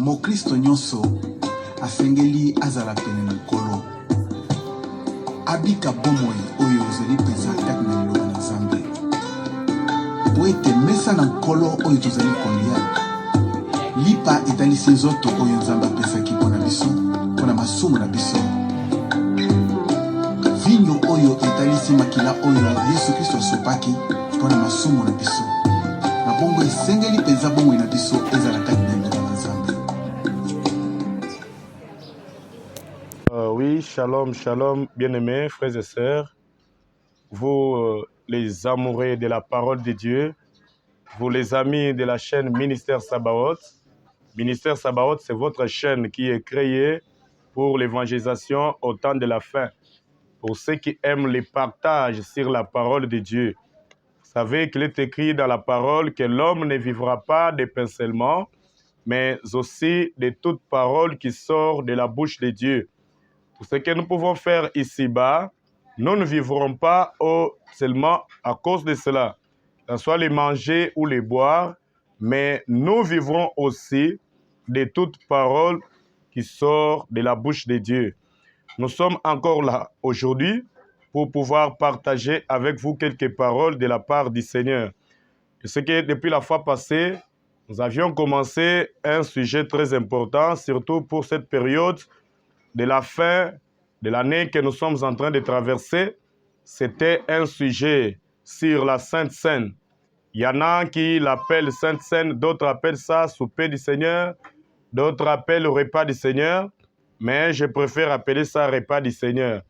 Mokristo nyonso asengeli azala pene na nkolo. Abika bomoi oyo ozali pensa kati na liloba na Nzambe. Po ete mesa na nkolo oyo tozali kolia. Lipa etalisi nzoto oyo Nzambe apesaki mpona biso, mpona masumu na biso. Vinyo oyo etalisi makila oyo Yesu Kristo asopaki mpona masumu na biso. Na bongo esengeli penza bomoi na biso ezala kati na liloba na Nzambe. Oui, shalom, shalom, bien-aimés, frères et sœurs. Vous, les amoureux de la parole de Dieu, vous, les amis de la chaîne Ministère Sabaoth. Ministère Sabaoth, c'est votre chaîne qui est créée pour l'évangélisation au temps de la fin. Pour ceux qui aiment les partages sur la parole de Dieu. Vous savez qu'il est écrit dans la parole que l'homme ne vivra pas de pain seulement, mais aussi de toute parole qui sort de la bouche de Dieu. Tout ce que nous pouvons faire ici-bas, nous ne vivrons pas seulement à cause de cela, que ce soit les manger ou les boire, mais nous vivrons aussi de toute parole qui sort de la bouche de Dieu. Nous sommes encore là aujourd'hui pour pouvoir partager avec vous quelques paroles de la part du Seigneur. Je sais que depuis la fois passée, nous avions commencé un sujet très important, surtout pour cette période de la fin de l'année que nous sommes en train de traverser. C'était un sujet sur la Sainte Seine. Il y en a qui l'appellent Sainte Seine, d'autres appellent ça souper du Seigneur, d'autres appellent le repas du Seigneur, mais je préfère appeler ça repas du Seigneur.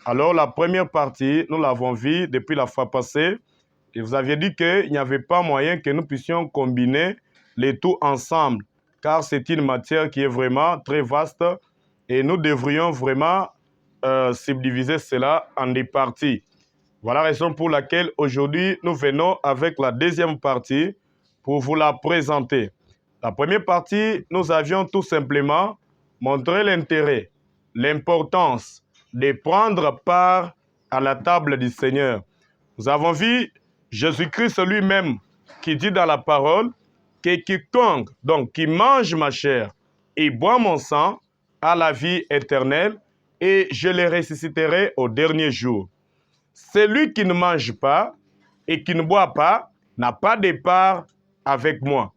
Alors la première partie, nous l'avons vue depuis la fois passée, et vous aviez dit qu'il n'y avait pas moyen que nous puissions combiner les tout ensemble, car c'est une matière qui est vraiment très vaste, et nous devrions vraiment subdiviser cela en des parties. Voilà la raison pour laquelle aujourd'hui nous venons avec la deuxième partie pour vous la présenter. La première partie, nous avions tout simplement montré l'intérêt, l'importance de prendre part à la table du Seigneur. Nous avons vu Jésus-Christ lui-même qui dit dans la parole que quiconque, donc qui mange ma chair et boit mon sang, a la vie éternelle et je les ressusciterai au dernier jour. Celui qui ne mange pas et qui ne boit pas n'a pas de part avec moi.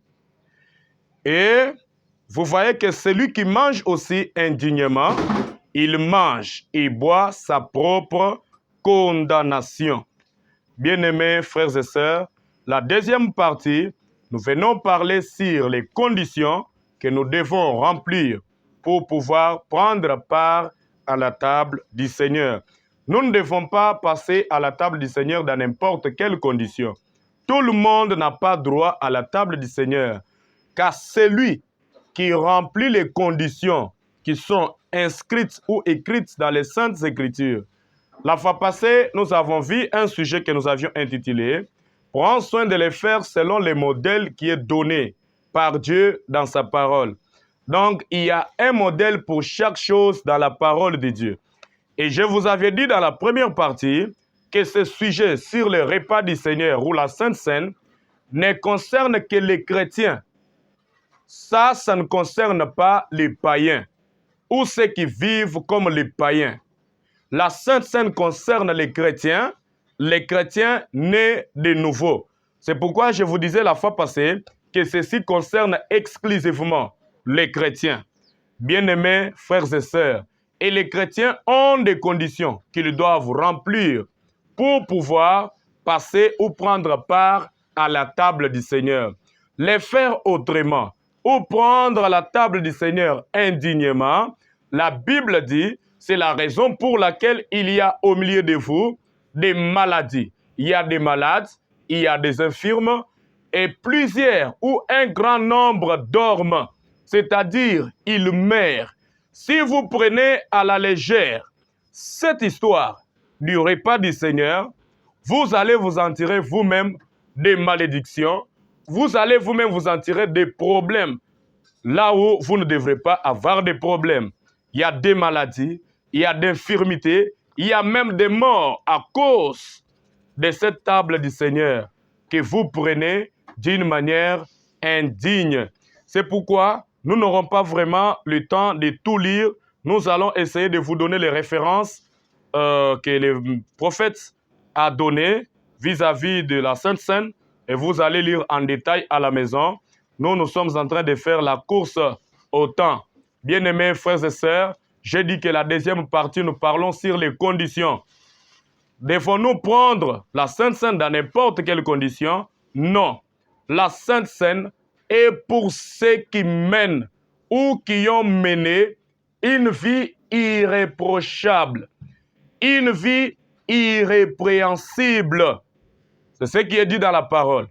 Et vous voyez que celui qui mange aussi indignement, il mange et boit sa propre condamnation. Bien-aimés frères et sœurs, la deuxième partie, nous venons parler sur les conditions que nous devons remplir pour pouvoir prendre part à la table du Seigneur. Nous ne devons pas passer à la table du Seigneur dans n'importe quelle condition. Tout le monde n'a pas droit à la table du Seigneur, car celui qui remplit les conditions qui sont inscrites ou écrites dans les Saintes Écritures. La fois passée, nous avons vu un sujet que nous avions intitulé « Prends soin de les faire selon les modèles qui est donné par Dieu dans sa parole ». Donc, il y a un modèle pour chaque chose dans la parole de Dieu. Et je vous avais dit dans la première partie que ce sujet sur le repas du Seigneur ou la Sainte Seine ne concerne que les chrétiens. Ça ne concerne pas les païens ou ceux qui vivent comme les païens. La Sainte Seine concerne les chrétiens nés de nouveau. C'est pourquoi je vous disais la fois passée que ceci concerne exclusivement les chrétiens. Bien-aimés frères et sœurs, et les chrétiens ont des conditions qu'ils doivent remplir pour pouvoir passer ou prendre part à la table du Seigneur. Les faire autrement ou prendre la table du Seigneur indignement, la Bible dit, c'est la raison pour laquelle il y a au milieu de vous des maladies. Il y a des malades, il y a des infirmes, et plusieurs ou un grand nombre dorment, c'est-à-dire ils meurent. Si vous prenez à la légère cette histoire du repas du Seigneur, vous allez vous en tirer vous-même des malédictions, vous allez vous-même vous en tirer des problèmes, là où vous ne devrez pas avoir de problèmes. Il y a des maladies, il y a des infirmités, il y a même des morts à cause de cette table du Seigneur que vous prenez d'une manière indigne. C'est pourquoi Nous n'aurons pas vraiment le temps de tout lire. Nous allons essayer de vous donner les références que le prophète a données vis-à-vis de la Sainte Seine et vous allez lire en détail à la maison. Nous sommes en train de faire la course au temps. Bien-aimés frères et sœurs, j'ai dit que la deuxième partie, nous parlons sur les conditions. Devons-nous prendre la Sainte Seine dans n'importe quelle condition? Non. La Sainte Seine est pour ceux qui mènent ou qui ont mené une vie irréprochable, une vie irrépréhensible. C'est ce qui est dit dans la parole.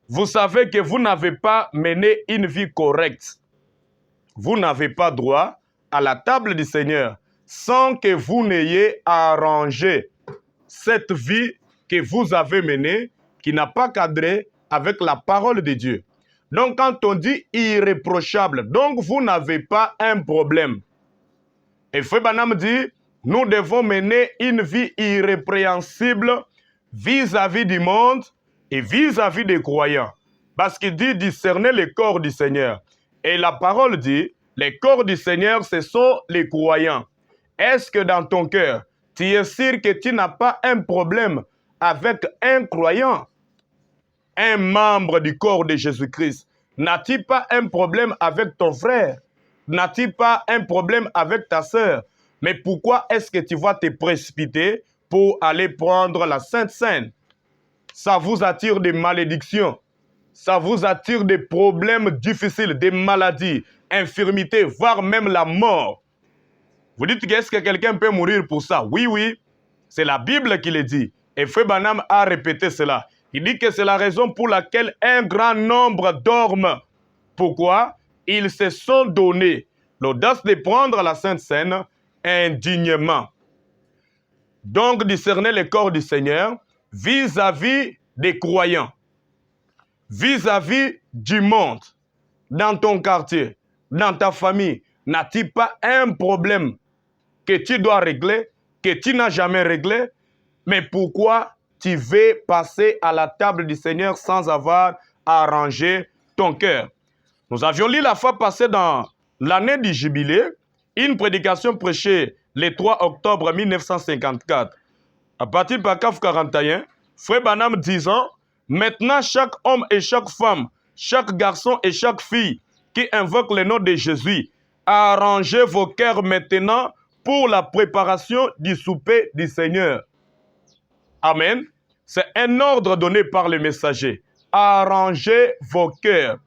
Vous savez que vous n'avez pas mené une vie correcte. Vous n'avez pas droit à la table du Seigneur sans que vous n'ayez arrangé cette vie que vous avez menée qui n'a pas cadré avec la parole de Dieu. Donc quand on dit irréprochable, donc vous n'avez pas un problème. Et Frère Branham dit, nous devons mener une vie irrépréhensible vis-à-vis du monde et vis-à-vis des croyants. Parce qu'il dit discerner le corps du Seigneur. Et la parole dit, les corps du Seigneur, ce sont les croyants. Est-ce que dans ton cœur, tu es sûr que tu n'as pas un problème avec un croyant, un membre du corps de Jésus-Christ? N'as-tu pas un problème avec ton frère? N'as-tu pas un problème avec ta sœur? Mais pourquoi est-ce que tu vas te précipiter pour aller prendre la Sainte Seine? Ça vous attire des malédictions. Ça vous attire des problèmes difficiles, des maladies, infirmités, voire même la mort. Vous dites qu'est-ce que quelqu'un peut mourir pour ça? Oui, oui, c'est la Bible qui le dit. Et Frère Branham a répété cela. Il dit que c'est la raison pour laquelle un grand nombre dorment. Pourquoi? Ils se sont donné l'audace de prendre la Sainte Seine indignement. Donc, discerner le corps du Seigneur vis-à-vis des croyants, vis-à-vis du monde, dans ton quartier, dans ta famille. N'as-tu pas un problème que tu dois régler, que tu n'as jamais réglé? Mais pourquoi tu veux passer à la table du Seigneur sans avoir arrangé ton cœur? Nous avions lu la fois passée dans l'année du jubilé, une prédication prêchée le 3 octobre 1954. À partir du paragraphe 41, Frère Branham disant, maintenant chaque homme et chaque femme, chaque garçon et chaque fille qui invoque le nom de Jésus, arrangez vos cœurs maintenant pour la préparation du souper du Seigneur. Amen. C'est un ordre donné par le messager. Arrangez vos cœurs.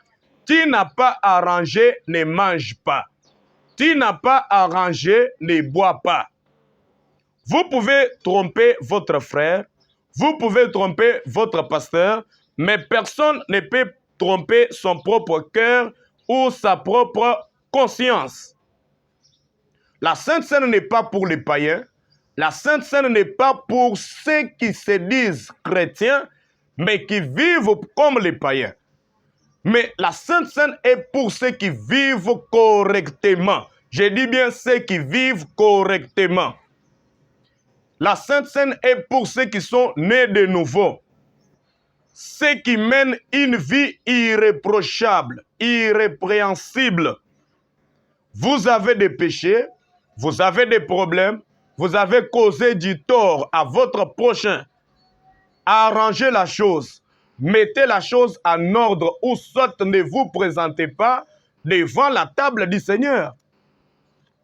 Tu n'as pas arrangé, ne mange pas. Tu n'as pas arrangé, ne bois pas. Vous pouvez tromper votre frère, vous pouvez tromper votre pasteur, mais personne ne peut tromper son propre cœur ou sa propre conscience. La Sainte Seine n'est pas pour les païens, la Sainte Seine n'est pas pour ceux qui se disent chrétiens, mais qui vivent comme les païens. Mais la Sainte Seine est pour ceux qui vivent correctement. Je dis bien ceux qui vivent correctement. La Sainte Seine est pour ceux qui sont nés de nouveau. Ceux qui mènent une vie irréprochable, irrépréhensible. Vous avez des péchés, vous avez des problèmes, vous avez causé du tort à votre prochain. Arrangez la chose. Mettez la chose en ordre ou soit ne vous présentez pas devant la table du Seigneur.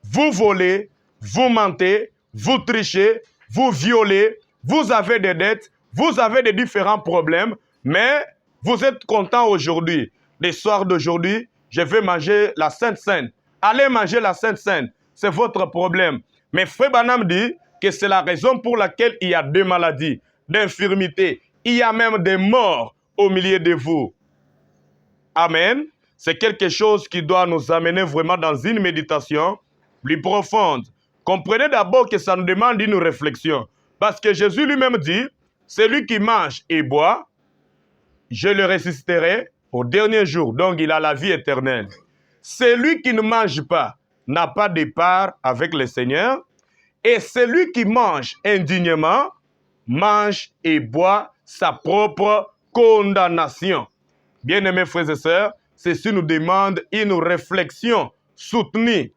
Vous volez, vous mentez, vous trichez, vous violez, vous avez des dettes, vous avez des différents problèmes, mais vous êtes content aujourd'hui. Le soir d'aujourd'hui, je vais manger la Sainte Seine. Allez manger la Sainte Seine, c'est votre problème. Mais Frère Branham dit que c'est la raison pour laquelle il y a des maladies, des infirmités, il y a même des morts au milieu de vous. Amen. C'est quelque chose qui doit nous amener vraiment dans une méditation plus profonde. Comprenez d'abord que ça nous demande une réflexion. Parce que Jésus lui-même dit, celui qui mange et boit, je le ressusciterai au dernier jour. Donc il a la vie éternelle. Celui qui ne mange pas n'a pas de part avec le Seigneur. Et celui qui mange indignement, mange et boit sa propre condamnation. Bien-aimés frères et sœurs, ceci nous demande une réflexion soutenue.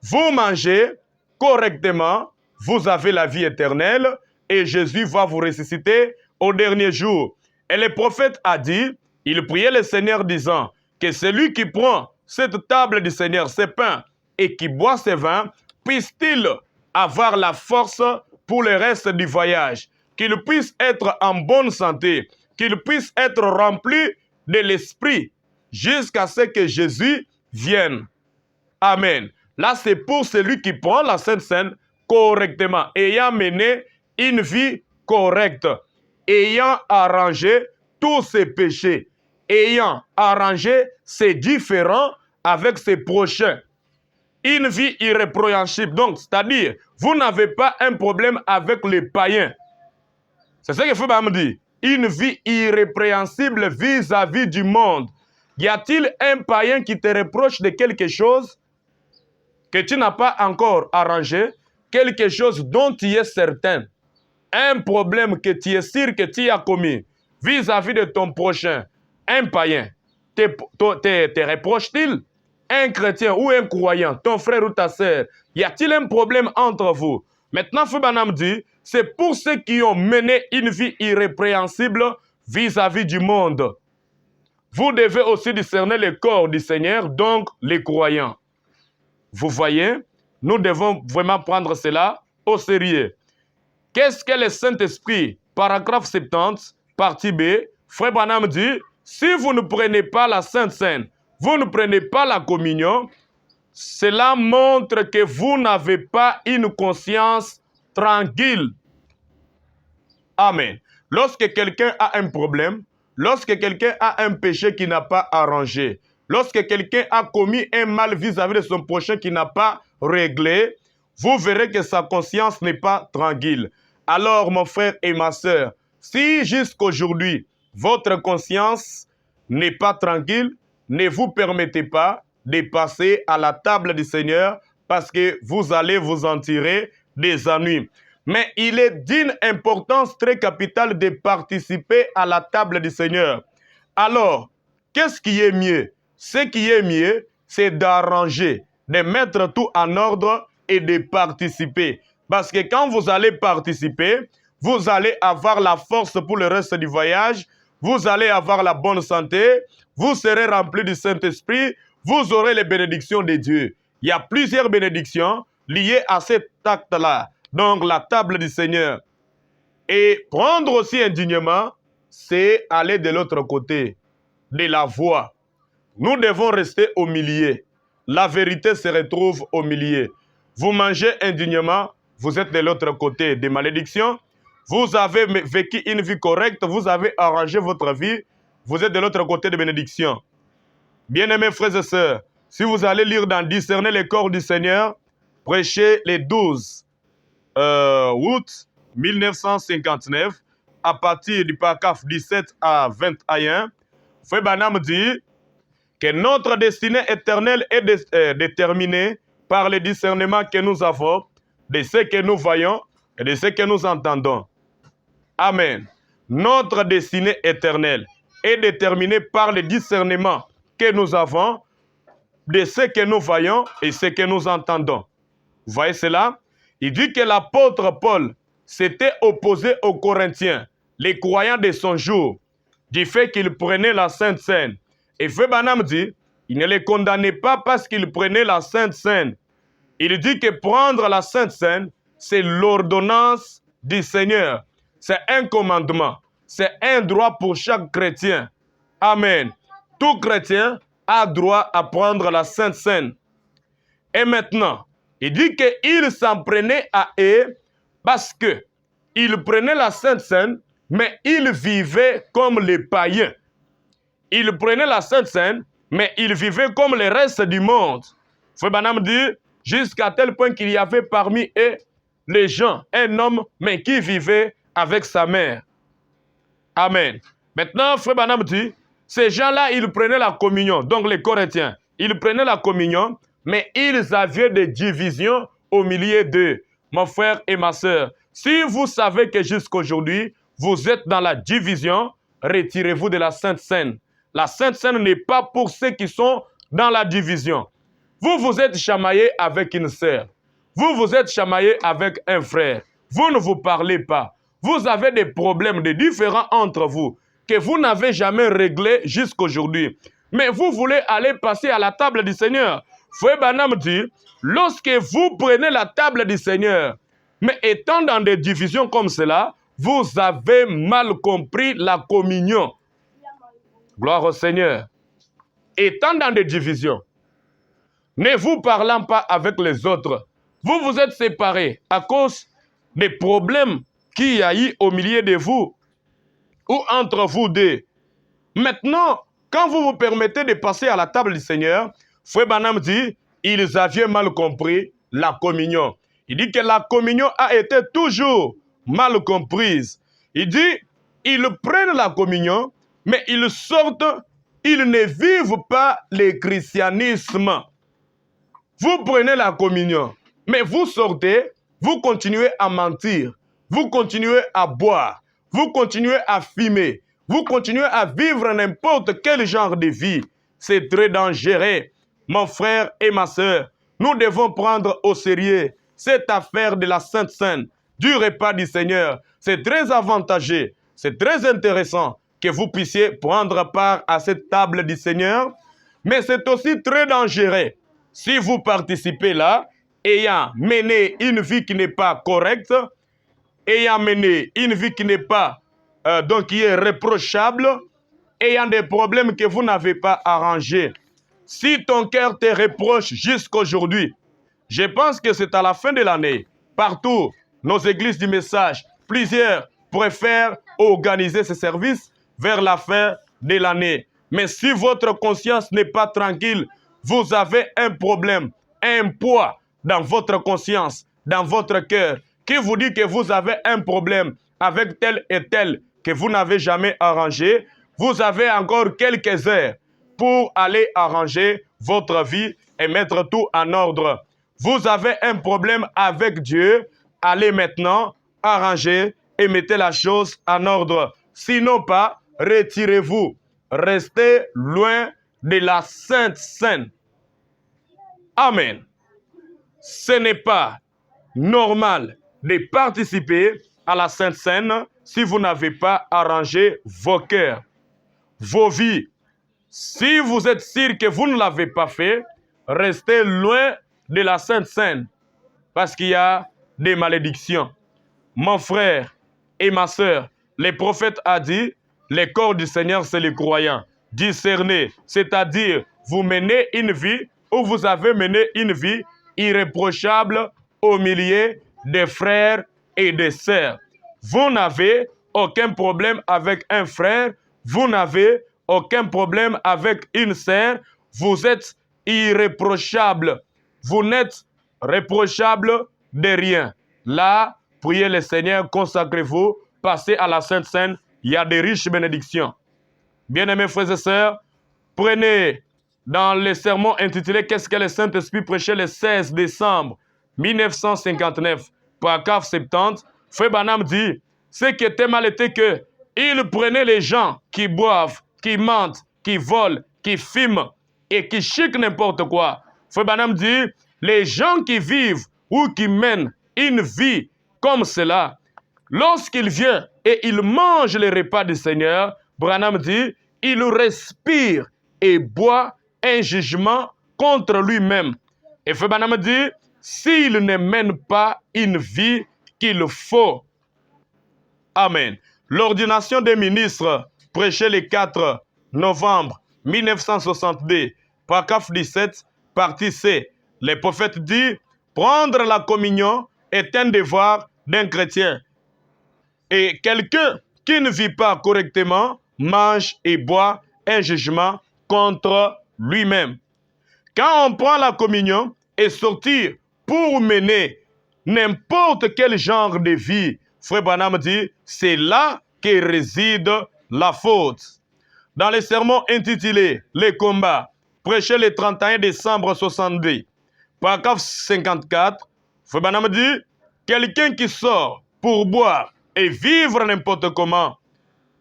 Vous mangez correctement, vous avez la vie éternelle et Jésus va vous ressusciter au dernier jour. Et le prophète a dit, il priait le Seigneur disant que celui qui prend cette table du Seigneur, ses pains, et qui boit ses vins, puisse-t-il avoir la force pour le reste du voyage, qu'il puisse être en bonne santé, qu'il puisse être rempli de l'Esprit jusqu'à ce que Jésus vienne. Amen. Là, c'est pour celui qui prend la Sainte Seine correctement, ayant mené une vie correcte, ayant arrangé tous ses péchés, ayant arrangé ses différends avec ses prochains. Une vie irrépréhensible. Donc, c'est-à-dire, vous n'avez pas un problème avec les païens. C'est ce que Frère me dit. Une vie irrépréhensible vis-à-vis du monde. Y a-t-il un païen qui te reproche de quelque chose que tu n'as pas encore arrangé, quelque chose dont tu es certain, un problème que tu es sûr que tu as commis vis-à-vis de ton prochain, un païen, te reproche-t-il? Un chrétien ou un croyant, ton frère ou ta sœur, y a-t-il un problème entre vous? Maintenant, Frère Branham dit, c'est pour ceux qui ont mené une vie irrépréhensible vis-à-vis du monde. Vous devez aussi discerner le corps du Seigneur, donc les croyants. Vous voyez, nous devons vraiment prendre cela au sérieux. Qu'est-ce que le Saint-Esprit? Paragraphe 70, partie B, Frère Branham dit, si vous ne prenez pas la Sainte Seine, vous ne prenez pas la communion, cela montre que vous n'avez pas une conscience tranquille. Amen. Lorsque quelqu'un a un problème, lorsque quelqu'un a un péché qui n'a pas arrangé, lorsque quelqu'un a commis un mal vis-à-vis de son prochain qui n'a pas réglé, vous verrez que sa conscience n'est pas tranquille. Alors, mon frère et ma sœur, si jusqu'aujourd'hui, votre conscience n'est pas tranquille, ne vous permettez pas de passer à la table du Seigneur parce que vous allez vous en tirer des ennuis. Mais il est d'une importance très capitale de participer à la table du Seigneur. Alors, qu'est-ce qui est mieux? Ce qui est mieux, c'est d'arranger, de mettre tout en ordre et de participer. Parce que quand vous allez participer, vous allez avoir la force pour le reste du voyage, vous allez avoir la bonne santé, vous serez rempli du Saint-Esprit, vous aurez les bénédictions de Dieu. Il y a plusieurs bénédictions liées à cet acte-là. Donc, la table du Seigneur. Et prendre aussi indignement, c'est aller de l'autre côté, de la voie. Nous devons rester au milieu. La vérité se retrouve au milieu. Vous mangez indignement, vous êtes de l'autre côté des malédictions. Vous avez vécu une vie correcte, vous avez arrangé votre vie, vous êtes de l'autre côté des bénédictions. Bien-aimés frères et sœurs, si vous allez lire dans Discerner le corps du Seigneur, prêchez les 12 août 1959, à partir du paragraphe 17 à 21, Frère Branham dit que notre destinée éternelle est déterminée par le discernement que nous avons de ce que nous voyons et de ce que nous entendons. Amen. Notre destinée éternelle est déterminée par le discernement que nous avons de ce que nous voyons et ce que nous entendons. Vous voyez cela? Il dit que l'apôtre Paul s'était opposé aux Corinthiens, les croyants de son jour, du fait qu'ils prenaient la Sainte Seine. Et Frère Branham dit, il ne les condamnait pas parce qu'ils prenaient la Sainte Seine. Il dit que prendre la Sainte Seine, c'est l'ordonnance du Seigneur. C'est un commandement. C'est un droit pour chaque chrétien. Amen. Tout chrétien a droit à prendre la Sainte Seine. Et maintenant, il dit qu'il s'en prenait à eux parce qu'ils prenaient la Sainte Seine, mais ils vivaient comme les païens. Ils prenaient la Sainte Seine, mais ils vivaient comme le reste du monde. Frère Branham dit, jusqu'à tel point qu'il y avait parmi eux les gens, un homme, mais qui vivait avec sa mère. Amen. Maintenant, Frère Branham dit, ces gens-là, ils prenaient la communion, donc les Corinthiens, ils prenaient la communion, mais ils avaient des divisions au milieu d'eux. Mon frère et ma sœur, si vous savez que jusqu'aujourd'hui, vous êtes dans la division, retirez-vous de la Sainte Seine. La Sainte Seine n'est pas pour ceux qui sont dans la division. Vous vous êtes chamaillé avec une sœur. Vous vous êtes chamaillé avec un frère. Vous ne vous parlez pas. Vous avez des problèmes, des différends entre vous que vous n'avez jamais réglés jusqu'aujourd'hui. Mais vous voulez aller passer à la table du Seigneur. Frère Branham dit, lorsque vous prenez la table du Seigneur, mais étant dans des divisions comme cela, vous avez mal compris la communion. Gloire au Seigneur. Étant dans des divisions, ne vous parlant pas avec les autres, vous vous êtes séparés à cause des problèmes qu'il y a eu au milieu de vous ou entre vous deux. Maintenant, quand vous vous permettez de passer à la table du Seigneur, Frère Branham dit, ils avaient mal compris la communion. Il dit que la communion a été toujours mal comprise. Il dit, ils prennent la communion, mais ils sortent, ils ne vivent pas le christianisme. Vous prenez la communion, mais vous sortez, vous continuez à mentir, vous continuez à boire, vous continuez à fumer, vous continuez à vivre n'importe quel genre de vie. C'est très dangereux. Mon frère et ma sœur, nous devons prendre au sérieux cette affaire de la Sainte Seine, du repas du Seigneur. C'est très avantageux, c'est très intéressant que vous puissiez prendre part à cette table du Seigneur, mais c'est aussi très dangereux si vous participez là, ayant mené une vie qui n'est pas correcte, ayant mené une vie qui n'est pas, donc qui est reprochable, ayant des problèmes que vous n'avez pas arrangés. Si ton cœur te reproche jusqu'aujourd'hui, je pense que c'est à la fin de l'année, partout, nos églises du message, plusieurs préfèrent organiser ces services vers la fin de l'année. Mais si votre conscience n'est pas tranquille, vous avez un problème, un poids dans votre conscience, dans votre cœur, qui vous dit que vous avez un problème avec tel et tel que vous n'avez jamais arrangé, vous avez encore quelques heures pour aller arranger votre vie et mettre tout en ordre. Vous avez un problème avec Dieu, allez maintenant arranger et mettez la chose en ordre. Sinon pas, retirez-vous. Restez loin de la Sainte Seine. Amen. Ce n'est pas normal de participer à la Sainte Seine si vous n'avez pas arrangé vos cœurs, vos vies. Si vous êtes sûr que vous ne l'avez pas fait, restez loin de la Sainte Seine parce qu'il y a des malédictions. Mon frère et ma sœur, le prophète a dit, le corps du Seigneur, c'est les croyants. Discernez, c'est-à-dire, vous menez une vie ou vous avez mené une vie irréprochable au milieu des frères et des sœurs. Vous n'avez aucun problème avec un frère, vous n'avez aucun problème avec une sœur, vous êtes irréprochable. Vous n'êtes reprochable de rien. Là, priez le Seigneur, consacrez-vous, passez à la Sainte Seine, il y a des riches bénédictions. Bien-aimés frères et sœurs, prenez dans le sermon intitulé « Qu'est-ce que le Saint-Esprit prêchait le 16 décembre 1959 » paragraphe 70, Frère Branham dit, ce qui était mal était que il prenait les gens qui boivent, qui mentent, qui volent, qui fument et qui chiquent n'importe quoi. Frère Branham dit, les gens qui vivent ou qui mènent une vie comme cela, lorsqu'il vient et il mange les repas du Seigneur, Branham dit, il respire et boit un jugement contre lui-même. Et Frère Branham dit, s'il ne mène pas une vie qu'il faut. Amen. L'ordination des ministres, prêchée le 4 novembre 1962, paragraphe 17, partie C. Le prophète dit, prendre la communion est un devoir d'un chrétien. Et quelqu'un qui ne vit pas correctement mange et boit un jugement contre lui-même. Quand on prend la communion et sortir pour mener n'importe quel genre de vie, Frère Branham dit, c'est là que réside la faute. Dans le sermon intitulé « Les combats », prêché le 31 décembre 62, paragraphe 54, Frère Branham dit, quelqu'un qui sort pour boire et vivre n'importe comment,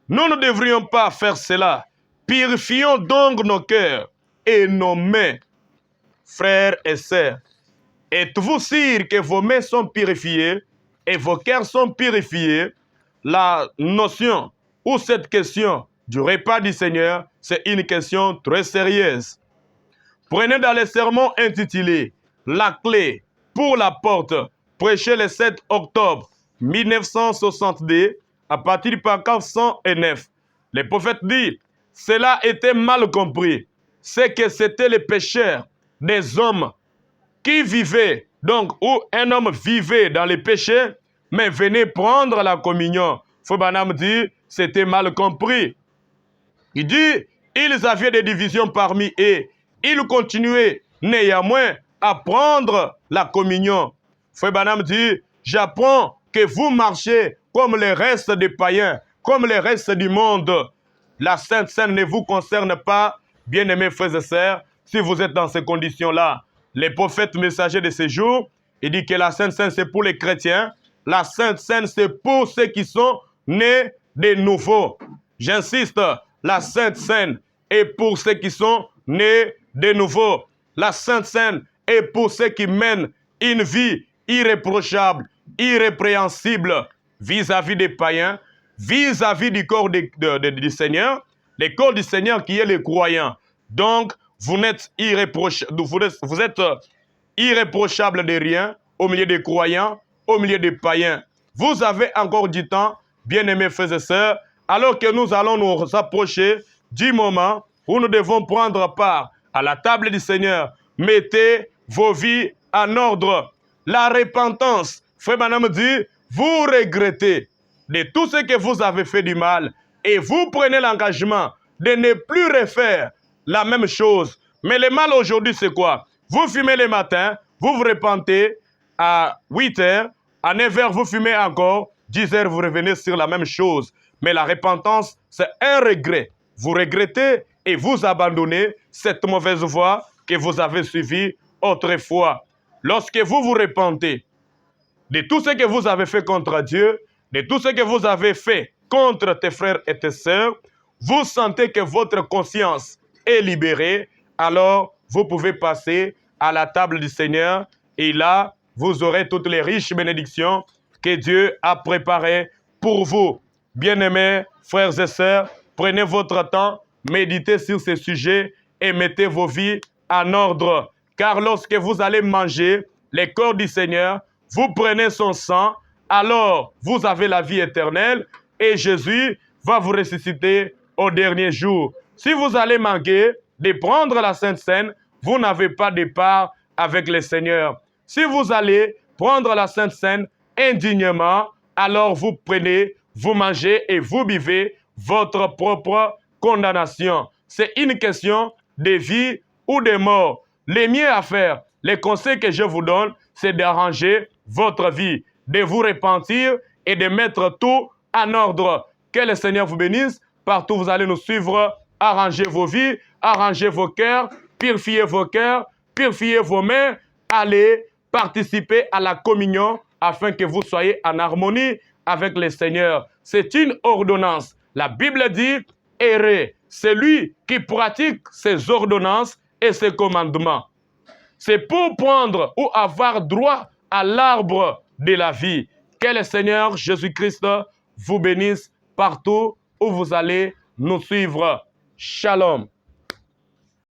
nous ne devrions pas faire cela, Purifions donc nos cœurs et nos mains, frères et sœurs. Êtes-vous sûrs que vos mains sont purifiées et vos cœurs sont purifiés? La notion ou cette question du repas du Seigneur, c'est une question très sérieuse. Prenez dans les sermons intitulés « La clé pour la porte », prêché le 7 octobre 1962 à partir du paragraphe 109. Le prophète dit « Cela était mal compris. C'est que c'était les pécheurs des hommes qui vivaient, donc où un homme vivait dans les péchés, mais venait prendre la communion. » Foubanam dit « C'était mal compris. » Il dit « Ils avaient des divisions parmi eux. Ils continuaient néanmoins à prendre la communion. » Foubanam dit « J'apprends que vous marchez comme les restes des païens, comme les restes du monde. La Sainte Seine ne vous concerne pas, bien-aimés frères et sœurs, si vous êtes dans ces conditions-là. Les prophètes messagers de ces jours, il dit que la Sainte Seine, c'est pour les chrétiens. La Sainte Seine, c'est pour ceux qui sont nés de nouveau. J'insiste, la Sainte Seine est pour ceux qui sont nés de nouveau. La Sainte Seine est pour ceux qui mènent une vie irréprochable, irrépréhensible vis-à-vis des païens, vis-à-vis du corps du Seigneur, le corps du Seigneur qui est les croyants. Donc, vous êtes irréprochable de rien au milieu des croyants, au milieu des païens. Vous avez encore du temps, bien-aimés frères et sœurs, alors que nous allons nous approcher du moment où nous devons prendre part à la table du Seigneur. Mettez vos vies en ordre. La repentance, frère Branham dit, vous regrettez de tout ce que vous avez fait du mal et vous prenez l'engagement de ne plus refaire la même chose. Mais le mal aujourd'hui, c'est quoi? Vous fumez le matin, vous vous repentez à 8 heures, à 9 heures, vous fumez encore, 10 heures, vous revenez sur la même chose. Mais la repentance, c'est un regret. Vous regrettez et vous abandonnez cette mauvaise voie que vous avez suivie autrefois. Lorsque vous vous repentez de tout ce que vous avez fait contre Dieu, de tout ce que vous avez fait contre tes frères et tes sœurs, vous sentez que votre conscience est libérée, alors vous pouvez passer à la table du Seigneur et là, vous aurez toutes les riches bénédictions que Dieu a préparées pour vous. Bien-aimés, frères et sœurs, prenez votre temps, méditez sur ces sujets et mettez vos vies en ordre. Car lorsque vous allez manger le corps du Seigneur, vous prenez son sang, alors vous avez la vie éternelle et Jésus va vous ressusciter au dernier jour. Si vous allez manquer de prendre la Sainte Seine, vous n'avez pas de part avec le Seigneur. Si vous allez prendre la Sainte Seine indignement, alors vous prenez, vous mangez et vous vivez votre propre condamnation. C'est une question de vie ou de mort. Le mieux à faire, les conseils que je vous donne, c'est d'arranger votre vie, de vous repentir et de mettre tout en ordre. Que le Seigneur vous bénisse. Partout où vous allez nous suivre, arrangez vos vies, arrangez vos cœurs, purifiez vos cœurs, purifiez vos mains. Allez participer à la communion afin que vous soyez en harmonie avec le Seigneur. C'est une ordonnance. La Bible dit, errez, c'est lui qui pratique ses ordonnances et ses commandements. C'est pour prendre ou avoir droit à l'arbre de la vie. Que le Seigneur Jésus-Christ vous bénisse partout où vous allez nous suivre. Shalom.